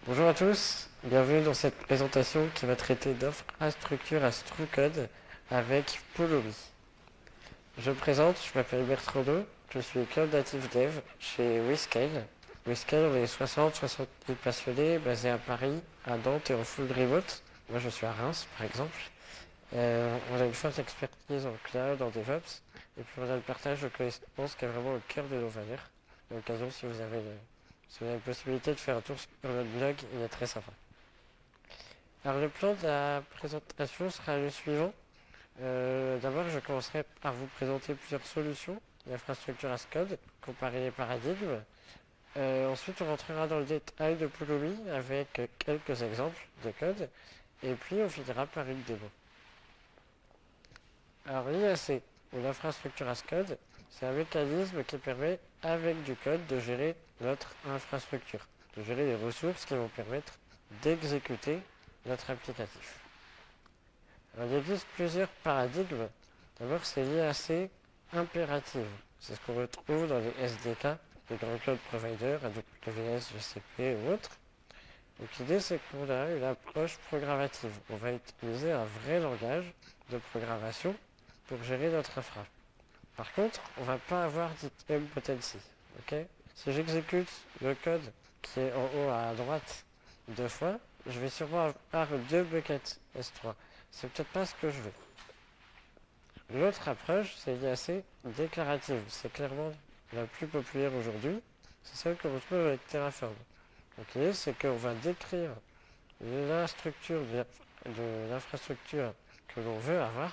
Bonjour à tous, bienvenue dans cette présentation qui va traiter d'infrastructure à Strucode avec Polomi. Je me présente, je m'appelle Bertrando, je suis Cloud Native Dev chez WeScale. WeScale, on est 60-70 passionnés basés à Paris, à Nantes et en full remote. Moi je suis à Reims par exemple. On a une forte expertise en cloud, en DevOps, et puis on a le partage de connaissances qui est vraiment au cœur de nos valeurs. À l'occasion, si vous avez la possibilité de faire un tour sur notre blog, il est très sympa. Alors le plan de la présentation sera le suivant. D'abord, je commencerai par vous présenter plusieurs solutions d'infrastructure as code, comparer les paradigmes. Ensuite, on rentrera dans le détail de Pulumi avec quelques exemples de code. Et puis, on finira par une démo. Alors, l'IAC, ou l'infrastructure as code, c'est un mécanisme qui permet, avec du code, de gérer notre infrastructure, de gérer les ressources qui vont permettre d'exécuter notre applicatif. Alors, il existe plusieurs paradigmes. D'abord, c'est l'IAC impérative. C'est ce qu'on retrouve dans les SDK des grands cloud providers, AWS, GCP ou autres. Donc l'idée, c'est qu'on a une approche programmative. On va utiliser un vrai langage de programmation pour gérer notre infra. Par contre, on ne va pas avoir d'idempotency. Okay, si j'exécute le code qui est en haut à droite deux fois, je vais sûrement avoir deux buckets S3. C'est peut-être pas ce que je veux. L'autre approche, c'est l'IAC déclarative. C'est clairement la plus populaire aujourd'hui. C'est celle que retrouve avec Terraform. Donc l'idée, c'est qu'on va décrire la structure de l'infrastructure que l'on veut avoir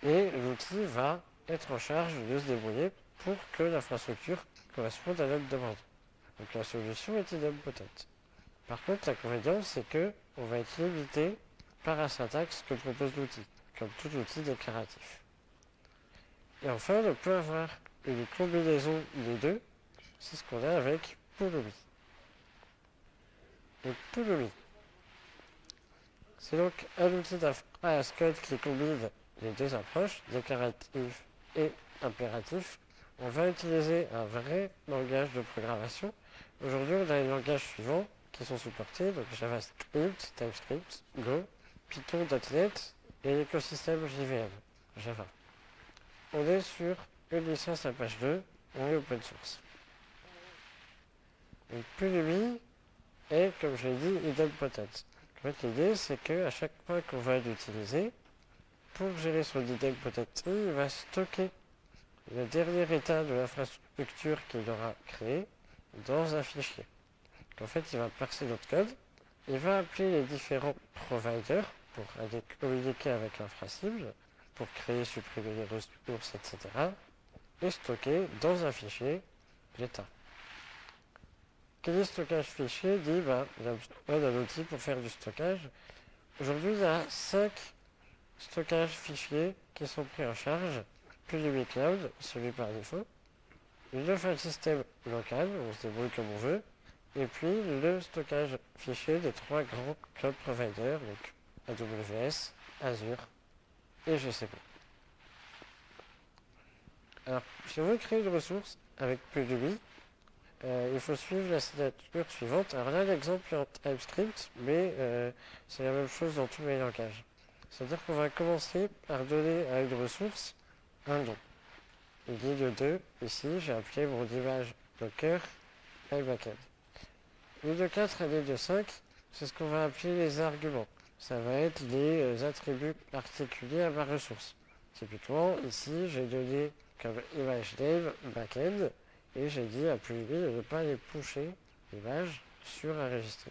et l'outil va être en charge de se débrouiller pour que l'infrastructure corresponde à notre demande. Donc la solution est idempotente. Par contre, l'inconvénient, c'est qu'on va être limité par la syntaxe que propose l'outil, comme tout outil déclaratif. Et enfin, on peut avoir une combinaison des deux, c'est ce qu'on a avec Pulumi. Donc Pulumi, c'est donc un outil d'infra as code qui combine les deux approches, déclaratif et impératif. On va utiliser un vrai langage de programmation. Aujourd'hui, on a les langages suivants qui sont supportés, donc JavaScript, TypeScript, Go, Python.NET et l'écosystème JVM, Java. On est sur une licence Apache 2, on est open source. Donc Pulumi est, comme je l'ai dit, idempotent. En fait, l'idée, c'est qu'à chaque fois qu'on va l'utiliser, pour gérer son idempotency, il va stocker le dernier état de l'infrastructure qu'il aura créé dans un fichier. En fait, il va parser notre code, il va appeler les différents providers pour aller communiquer avec l'infra-cible, pour créer, supprimer les ressources, etc. et stocker dans un fichier l'état. Quel est le stockage fichier dit il a besoin d'un outil pour faire du stockage. Aujourd'hui, il y a 5 stockages fichiers qui sont pris en charge. Pulumi Cloud, celui par défaut. Le file system local, on se débrouille comme on veut. Et puis le stockage fichier des 3 grands cloud providers, donc AWS, Azure et GCP. Alors, si on veut créer une ressource avec Pulumi, il faut suivre la signature suivante. Alors là, l'exemple est en TypeScript, mais c'est la même chose dans tous les langages. C'est-à-dire qu'on va commencer par donner à une ressource un nom. Ligne 2, ici, j'ai appelé mon image Docker backend. Ligne 4 et ligne 5, c'est ce qu'on va appeler les arguments. Ça va être les attributs particuliers à ma ressource. Typiquement, ici, j'ai donné comme image name backend et j'ai dit à Pulumi de ne pas les pusher l'image sur un registre.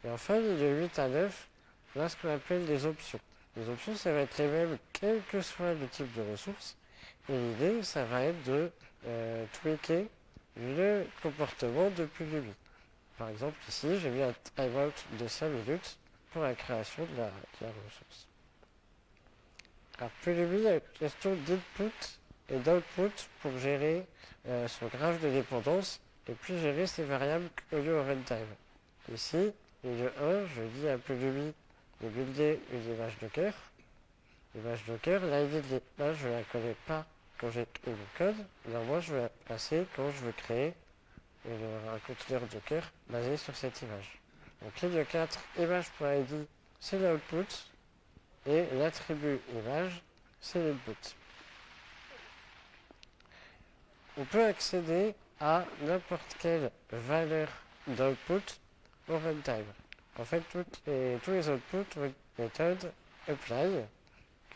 Et enfin, ligne 8 à 9, là, ce qu'on appelle les options. Les options, ça va être les mêmes quel que soit le type de ressource. Et l'idée, ça va être de tweaker le comportement de Pulumi. Par exemple, ici, j'ai mis un timeout de 5 minutes pour la création de la ressource. Alors, Pulumi a une question d'input et d'output pour gérer son graphe de dépendance et puis gérer ses variables au runtime. Ici, ligne 1, je dis à Pulumi de builder une image Docker. L'image Docker, l'ID de l'image, je ne la connais pas quand j'ai créé le code. Alors moi, je vais la passer quand je veux créer un conteneur Docker basé sur cette image. Donc l'IDE 4 image.id, c'est l'output, et l'attribut image, c'est l'input. On peut accéder à n'importe quelle valeur d'output au runtime. En fait, tous les outputs ont une méthode apply,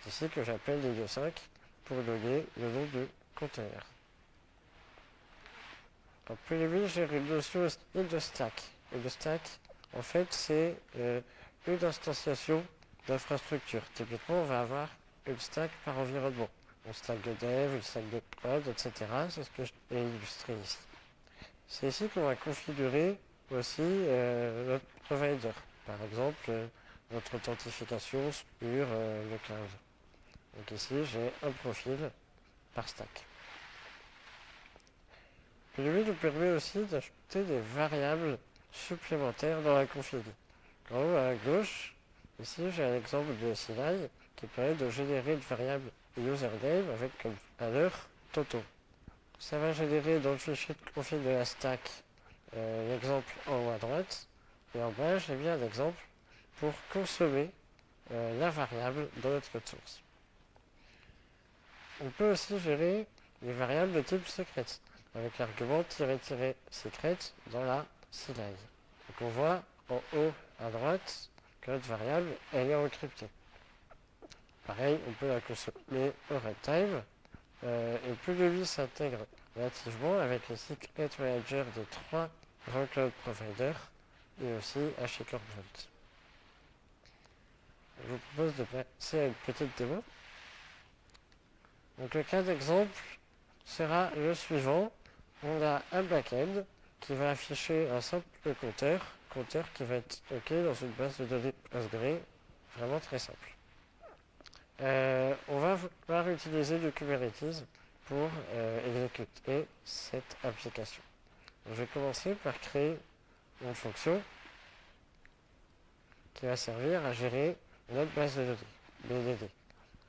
ici que j'appelle l'IDE5, pour donner le nom de conteneur. En plus, j'ai une notion aussi de stack. Et le stack, en fait, c'est une instantiation d'infrastructure. Typiquement, on va avoir une stack par environnement. Une stack de dev, une stack de prod, etc. C'est ce que je vais illustrer ici. C'est ici qu'on va configurer aussi notre provider. Par exemple, notre authentification sur le cloud. Donc ici, j'ai un profil par stack. Puis lui nous permet aussi d'ajouter des variables supplémentaires dans la config. En haut à gauche, ici j'ai un exemple de CLI qui permet de générer une variable username avec comme valeur Toto. Ça va générer dans le fichier de config de la stack l'exemple en haut à droite, et en bas j'ai bien un exemple pour consommer la variable dans notre code source. On peut aussi gérer les variables de type secret avec l'argument "-secret" dans la CLI. Donc on voit en haut à droite que notre variable elle est encryptée. Pareil, on peut la consommer au runtime. Et plus de lui s'intègre nativement avec les secret managers des 3 grands cloud providers et aussi HashiCorp Vault. Je vous propose de passer à une petite démo. Donc le cas d'exemple sera le suivant. On a un backend qui va afficher un simple compteur qui va être stocké dans une base de données Postgre, vraiment très simple. On va vouloir utiliser du Kubernetes pour exécuter cette application. Donc, je vais commencer par créer une fonction qui va servir à gérer notre base de données, BDD.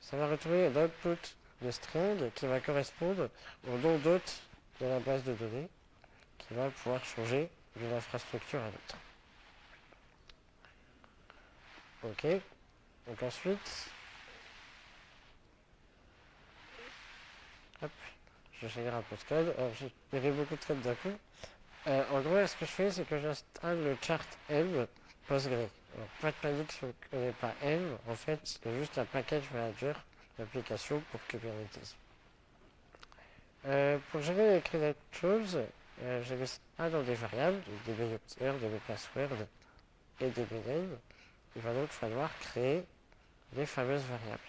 Ça va retourner un output de string qui va correspondre au nom d'hôte de la base de données, qui va pouvoir changer d'une infrastructure à l'autre. Ok, donc ensuite, hop, je génère un peu de code. Alors, j'ai géré beaucoup de code d'un coup. En gros, ce que je fais, c'est que j'installe le chart Helm Postgre. Alors, pas de panique si vous ne connaissez pas Helm. En fait, c'est juste un package manager d'application pour Kubernetes. Pour gérer les credentials, j'ai mis ça dans des variables, des user, des passwords et des name. Il va donc falloir créer les fameuses variables.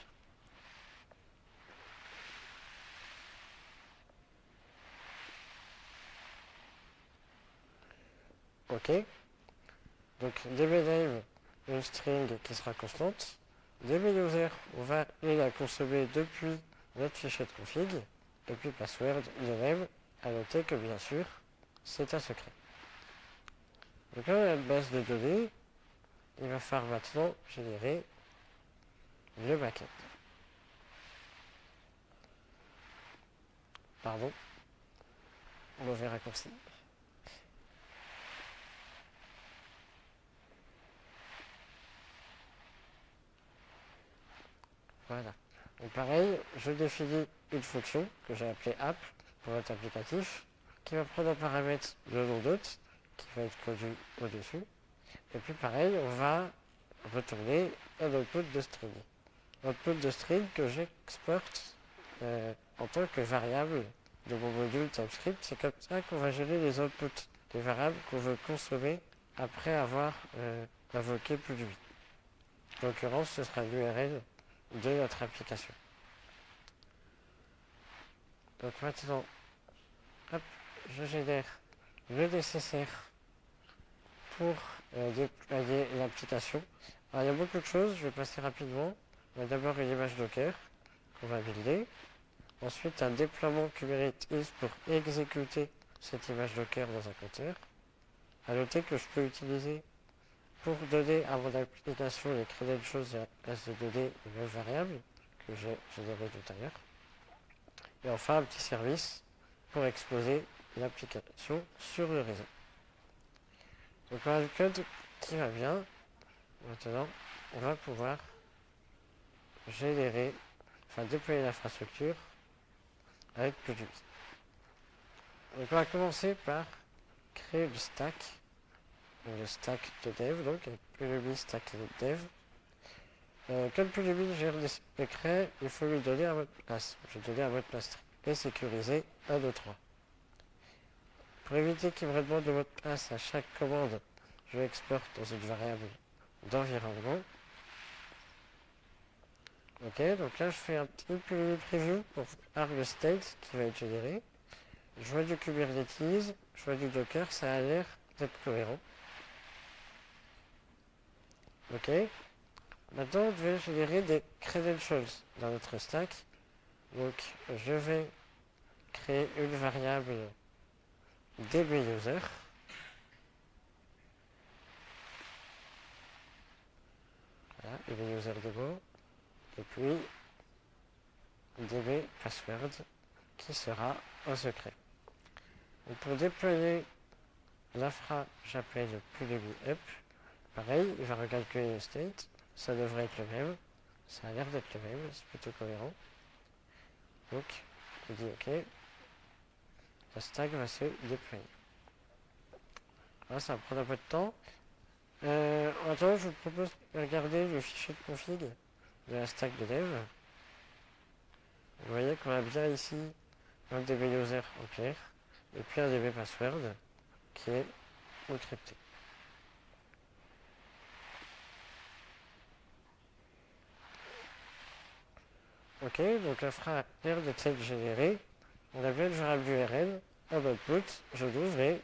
Ok. Donc dbName, une string qui sera constante. dbUser, on va la consommer depuis notre fichier de config. Et puis password de même, à noter que bien sûr, c'est un secret. Donc là, on a une base de données. Il va falloir maintenant générer le backend. Pardon, mauvais raccourci. Voilà. Donc pareil, je définis une fonction que j'ai appelée app pour notre applicatif, qui va prendre en paramètre le nom d'hôte, qui va être connu au-dessus. Et puis pareil, on va retourner un output de string. Output de string que j'exporte en tant que variable de mon module TypeScript. C'est comme ça qu'on va gérer les outputs des variables qu'on veut consommer après avoir invoqué plus de 8. En l'occurrence, ce sera l'URL de notre application. Donc maintenant, hop, je génère le nécessaire pour déployer l'application. Alors il y a beaucoup de choses, je vais passer rapidement. On a d'abord une image Docker qu'on va builder. Ensuite un déploiement Kubernetes pour exécuter cette image Docker dans un conteneur. À noter que je peux utiliser pour donner à mon application les credentials de la base de données de variables que j'ai générées tout à l'heure. Et enfin un petit service pour exposer l'application sur le réseau. Donc on a le code qui va bien. Maintenant, on va pouvoir générer, enfin déployer l'infrastructure avec PureDB. Donc on va commencer par créer le stack de dev, donc avec PureDB stack dev. Comme PureDB gère les secrets, il faut lui donner un mot de passe. Je vais donner un mot de passe très sécurisé 1, 2, 3. Pour éviter qu'il me redemande le mot de passe à chaque commande, je l'exporte dans une variable d'environnement. Ok, donc là je fais un petit preview pour voir le state qui va être généré. Je vois du Kubernetes, je vois du Docker, ça a l'air d'être cohérent. Ok, maintenant on devait générer des credentials dans notre stack. Donc je vais créer une variable dbuser. Voilà, dbuser demo. Et puis dbpassword qui sera un secret. Et pour déployer l'infra, j'appelle PureDB up. Pareil, il va recalculer le state. Ça devrait être le même. Ça a l'air d'être le même, c'est plutôt cohérent. Donc, il dit OK. La stack va se déployer. Là, ça va prendre un peu de temps. Attends, je vous propose de regarder le fichier de config de la stack de dev. Vous voyez qu'on a bien ici un dbuser en clair et puis un dbpassword qui est encrypté. Ok, donc l'infra a l'air d'être générée. On a bien une variable URL en output. Je l'ouvre et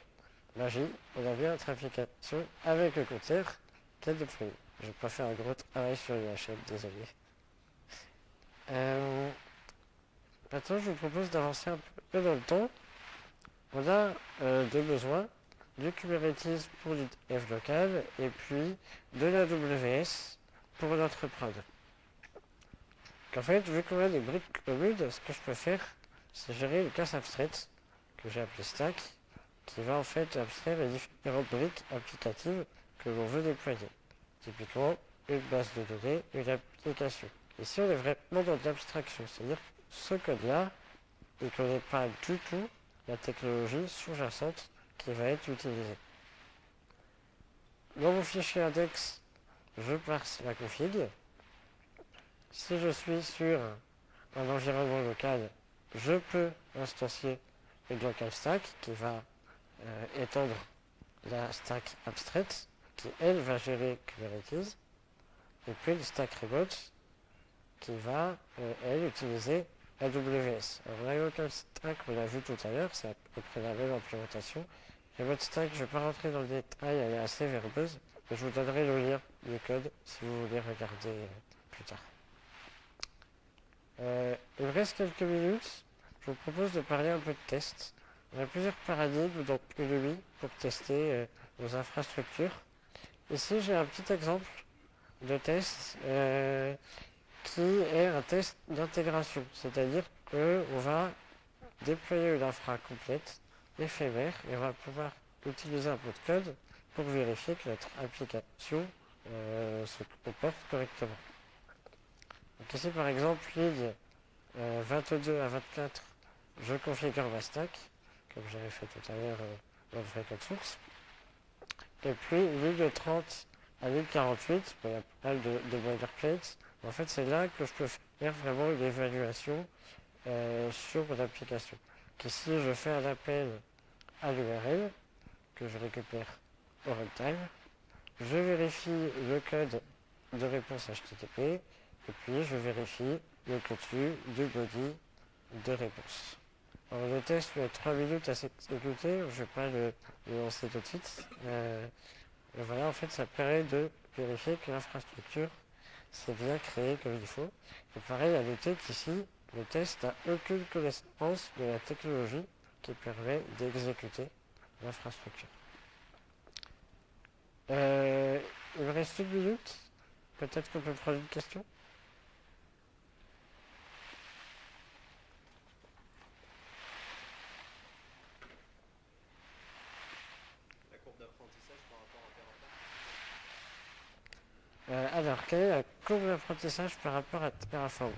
magie, on a bien notre application avec le compteur qui est déployé. Je vais pas faire un gros travail sur l'UHL, désolé. Maintenant, je vous propose d'avancer un peu dans le temps. On a deux besoins, du Kubernetes pour du dev local et puis de la WS pour notre prod. En fait, vu qu'on a des briques communes, ce que je peux faire, c'est gérer une classe abstraite que j'ai appelée stack, qui va en fait abstraire les différentes briques applicatives que l'on veut déployer. Typiquement, une base de données, une application. Ici, on est vraiment dans de l'abstraction, c'est-à-dire que ce code-là, il ne connaît pas du tout la technologie sous-jacente qui va être utilisée. Dans mon fichier index, je parse la config. Si je suis sur un environnement local, je peux instancier une local stack qui va étendre la stack abstraite qui, elle, va gérer Kubernetes. Et puis une stack remote qui va, elle, utiliser AWS. Alors la local stack, on l'a vu tout à l'heure, c'est à peu près la même implémentation. Remote stack, je ne vais pas rentrer dans le détail, elle est assez verbeuse. Mais je vous donnerai le lien du code si vous voulez regarder plus tard. Il me reste quelques minutes. Je vous propose de parler un peu de tests. On a plusieurs paradigmes dans PureDB pour tester nos infrastructures. Ici, j'ai un petit exemple de test qui est un test d'intégration. C'est-à-dire qu'on va déployer une infra complète, éphémère, et on va pouvoir utiliser un peu de code pour vérifier que notre application se comporte correctement. Donc ici, par exemple, ligne 22 à 24, je configure ma stack, comme j'avais fait tout à l'heure dans le vrai code source. Et puis, ligne 30 à ligne 48, il y a pas mal de boilerplates. En fait, c'est là que je peux faire vraiment une évaluation sur mon application. Ici, je fais un appel à l'URL que je récupère au runtime. Je vérifie le code de réponse HTTP et puis je vérifie le contenu du body de réponse. Alors le test met 3 minutes à s'exécuter, je ne vais pas le lancer tout de suite. Et voilà, en fait, ça permet de vérifier que l'infrastructure s'est bien créée comme il faut. Et pareil, à noter qu'ici, le test n'a aucune connaissance de la technologie qui permet d'exécuter l'infrastructure. Il me reste une minute. Peut-être qu'on peut prendre une question. Alors, quelle est la courbe d'apprentissage par rapport à Terraform?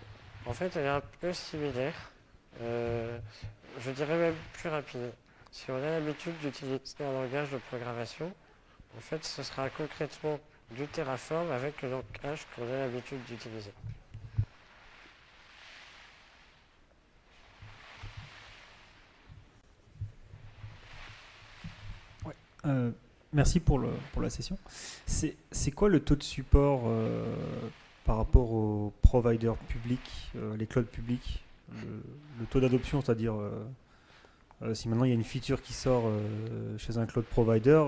En fait, elle est un peu similaire. Je dirais même plus rapide. Si on a l'habitude d'utiliser un langage de programmation, en fait, ce sera concrètement du Terraform avec le langage qu'on a l'habitude d'utiliser. Ouais. Merci pour la session. C'est quoi le taux de support par rapport aux providers publics, les clouds publics, le taux d'adoption, c'est-à-dire si maintenant il y a une feature qui sort chez un cloud provider,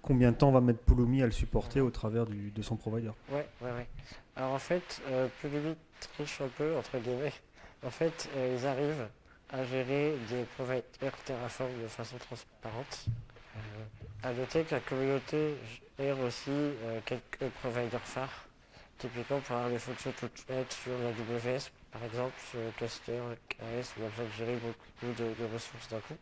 combien de temps va mettre Pulumi à le supporter au travers de son provider? Ouais, ouais, ouais. Alors en fait, Pulumi triche un peu, entre guillemets. En fait, ils arrivent à gérer des providers Terraform de façon transparente. À noter que la communauté gère aussi quelques providers phares, typiquement pour avoir des fonctions toutes faites sur la WS, par exemple, sur le cluster KS, où on a besoin de gérer beaucoup de ressources d'un coup.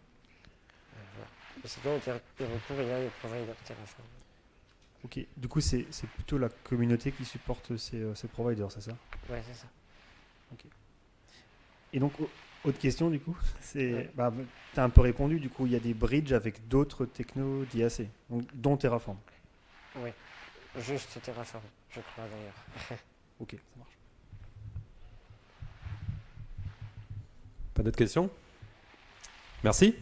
Voilà. Et sinon, on recours il y a les providers Terraform. Ok, du coup c'est plutôt la communauté qui supporte ces providers, c'est ça? Ouais, c'est ça. Et donc, autre question du coup, Ouais. tu as un peu répondu, du coup il y a des bridges avec d'autres technos d'IAC, donc, dont Terraform. Oui, juste Terraform, je crois d'ailleurs. Ok, ça marche. Pas d'autres questions? Merci.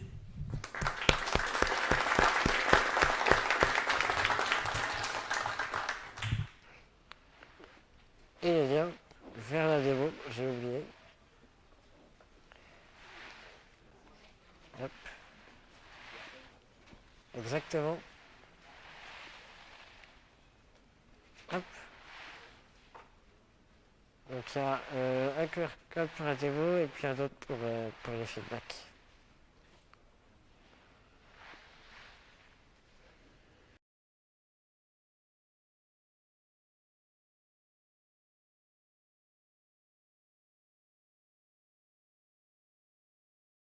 Et les liens vers la démo, j'ai oublié. Hop. Exactement. Hop. Donc il y a un QR code pour la démo et puis un autre pour les feedbacks.